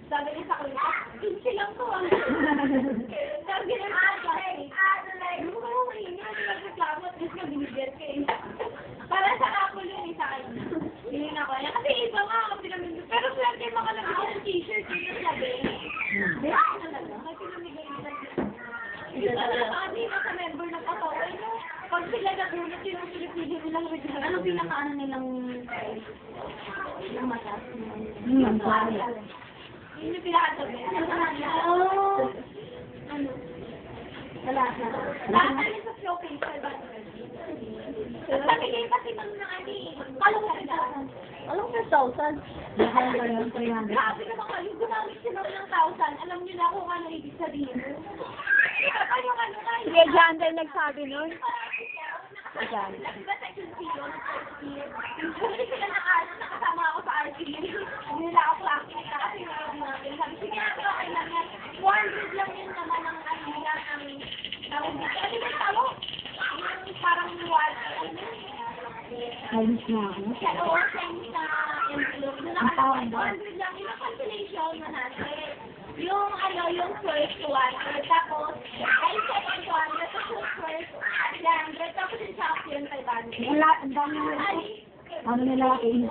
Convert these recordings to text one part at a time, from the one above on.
Sabi niya sa akin, 15 lang to ah. Sabi niya sa akin, hindi mo kayo mahingi, hindi ka reklamo at gusto ka binigyan ka eh. Para sa couple yun eh sa akin. Hindi na ko. Kasi iba nga ako pinamigay. Pero swerte makalagay ko ng t-shirt dito sabi. Hindi ako talaga. Kasi pinamigay nila. Kasi sa member na patawa. Pag sila nagulat yun ang Pilipino nilang regalo. Ano pinakaano nilang mataas? Yung pari. Yun yung pinakatabi. Oh! Ano? Lahat na. Lahat na rin sa showcase. Sabi kayo kasi ng ani. Palong na rin. Palong na 1,000. Grabe naman kayo. Gumamit sila ng 1,000. Alam niyo na kung ano ibig sabihin. Ano yung ano kayo? Sige, Jan din nagsabi nun. Jan. Basta yung silo. Hindi sila nakasama ako sa RTE. Hindi nila ako plastic na kasi natin. Sabi, sige okay lang yan. 400 lang yun naman ang ano nila. Kasi may talo. Parang Ayos na ako. sa Chinese na envelope. Doon nakalagay 400 lang yung cancellation na natin. Yung ano, yung first one. Tapos, ay second one. Tapos yung first 100. Tapos yung champion 500. Wala, ang dami nila. Ano nila kayo?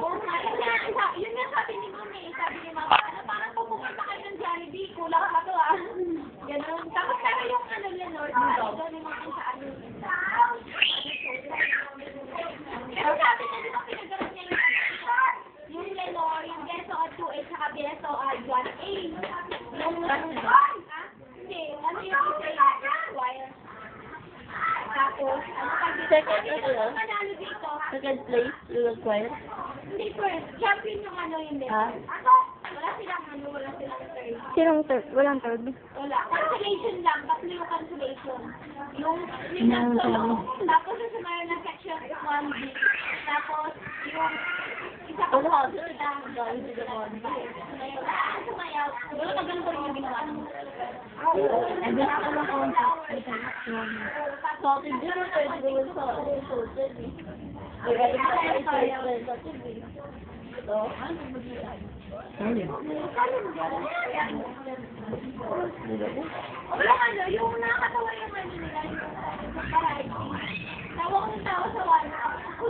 Yun nga sabi ni Mami. Sabi ni Mama, ano, parang pupunta kayo ng Jollibee. Kulang ka to ah. Ganun. Tapos pero yung ano yun, Lord. Doon yung mga sa ano. Pero sabi niya, di ba pinagalan niya yung Lenore, yung Beso at 2A, saka Beso at 1A. Yung hindi, ano yung wire. Tapos, ano pag Second, ano? manalo dito? Second place, yung choir. Hindi first, champion yung ano yun din. Ah? Wala silang ano, wala silang third. Sinong third? Walang third. Wala. Cancellation lang, tatlo yung cancellation. Yung solo, tapos yung sumayo na section 1B. Tapos, yung isa pa sa sumayaw. Wala ka ganun rin yung ginawa mo. Ay, di ako lang contact. Sorted din yung third rule sa sorted eh. Wala ano, yung nakakatawa yung ano nila, yung variety. Tawa ko ng tawa sa wala. Ako,